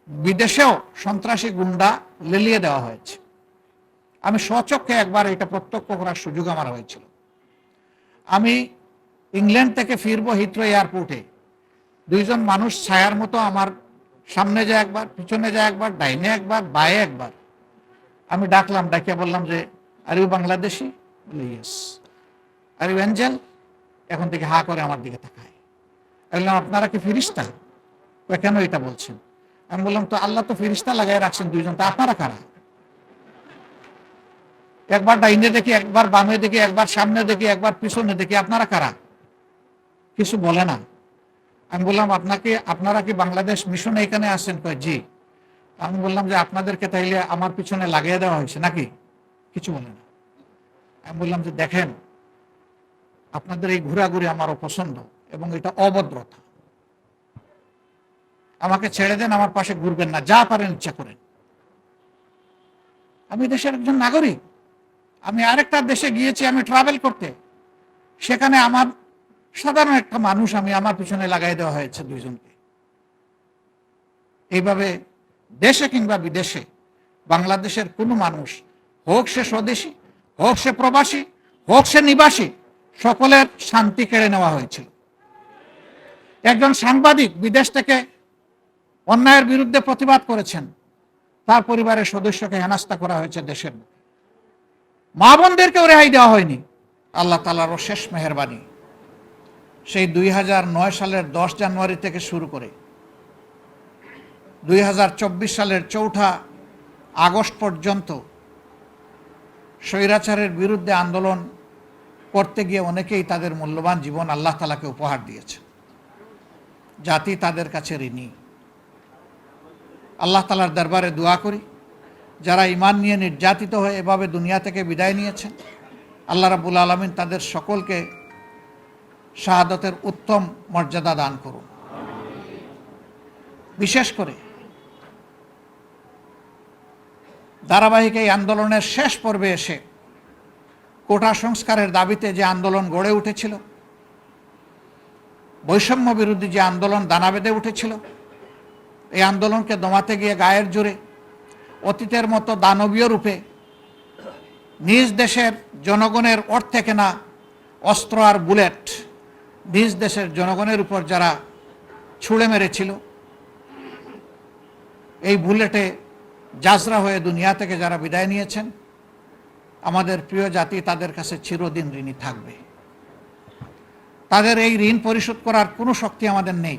বিদেশেও সন্ত্রাসী গুন্ডা লেলিয়ে দেওয়া হয়েছে। আমি স্বচক্ষে একবার এটা প্রত্যক্ষ করার সুযোগ আমার হয়েছিল। আমি ইংল্যান্ড থেকে ফিরবো হিথ্রো এয়ারপোর্টে, দুইজন মানুষ ছায়ার মতো আমার সামনে যায় একবার, পিছনে যায় একবার, ডাইনে একবার, বায়ে একবার। আমি ডাকলাম, ডাকিয়ে বললাম যে are you Bangladeshi? Yes. Are you angel? এখন থেকে হা করে আমার দিকে তাকায়। বললাম আপনারা কি ফিরিস্তা? কেন এটা বলছেন? আমি বললাম তো আল্লাহ তো ফিরিস্তা লাগাই রাখছেন দুইজন, তা আপনারা কারা? একবার ডাইনে দেখি, একবার বামে দেখি, একবার সামনে দেখি, একবার পিছনে দেখি, আপনারা কারা? কিছু বলে না। আমি বললাম আপনারা কি বাংলাদেশ মিশনে এখানে আসেন? কয় জি। আমি বললাম যে আপনাদেরকে তাইলে আমার পিছনে লাগিয়ে দেওয়া হয়েছে নাকি? কিছু বলে না। আমি বললাম যে দেখেন, আপনাদের এই ঘোরাঘুরি আমার অপছন্দ এবং এটা অভদ্রতা। আমাকে ছেড়ে দেন, আমার পাশে ঘুরবেন না, যা পারেন ইচ্ছা করেন। আমি দেশের একজন নাগরিক। আমি আরেকটা দেশে গিয়েছি আমি ট্রাভেল করতে, সেখানে আমার সাধারণ একটা মানুষ আমার পিছনে লাগাই দেওয়া হয়েছে দুইজনকে। এইভাবে দেশে কিংবা বিদেশে বাংলাদেশের কোনো মানুষ, হোক সে স্বদেশী, হোক সে প্রবাসী, হোক সে নিবাসী, সকলের শান্তি কেড়ে নেওয়া হয়েছিল। একজন সাংবাদিক বিদেশ থেকে অন্যায়ের বিরুদ্ধে প্রতিবাদ করেছেন, তার পরিবারের সদস্যকে হেনস্থা করা হয়েছে দেশের। মা বোনদেরকেও রেহাই দেওয়া হয়নি। আল্লাহ তাআলার অশেষ মেহেরবানি, সেই 2009 সালের 10 জানুয়ারি থেকে শুরু করে 2024 সালের 4 আগস্ট পর্যন্ত স্বৈরাচারের বিরুদ্ধে আন্দোলন করতে গিয়ে অনেকেই তাদের মূল্যবান জীবন আল্লাহ তাআলাকে উপহার দিয়েছে। জাতি তাদের কাছে ঋণী। আল্লাহ তাআলার দরবারে দোয়া করি, যারা ঈমান নিয়ে নির্যাতিত হয়ে এভাবে দুনিয়া থেকে বিদায় নিয়েছেন, আল্লাহ রাব্বুল আলামিন তাদের সকলকে শাহাদাতের উত্তম মর্যাদা দান করুন। বিশেষ করে ধারাবাহিক এই আন্দোলনের শেষ পর্বে এসে কোটা সংস্কারের দাবিতে যে আন্দোলন গড়ে উঠেছিল, বৈষম্য বিরোধী যে আন্দোলন দানা বেঁধে উঠেছিল, এই আন্দোলনকে দমাতে গিয়ে গায়ের জোরে অতীতের মতো দানবীয় রূপে নিজ দেশের জনগণের অর্থে কেনা অস্ত্র আর বুলেট নিজ দেশের জনগণের উপর যারা ছুঁড়ে মেরেছিল, এই বুলেটে জাজরা হয়ে দুনিয়া থেকে যারা বিদায় নিয়েছেন, আমাদের প্রিয় জাতি তাদের কাছে চিরদিন ঋণী থাকবে। তাদের এই ঋণ পরিশোধ করার কোনো শক্তি আমাদের নেই।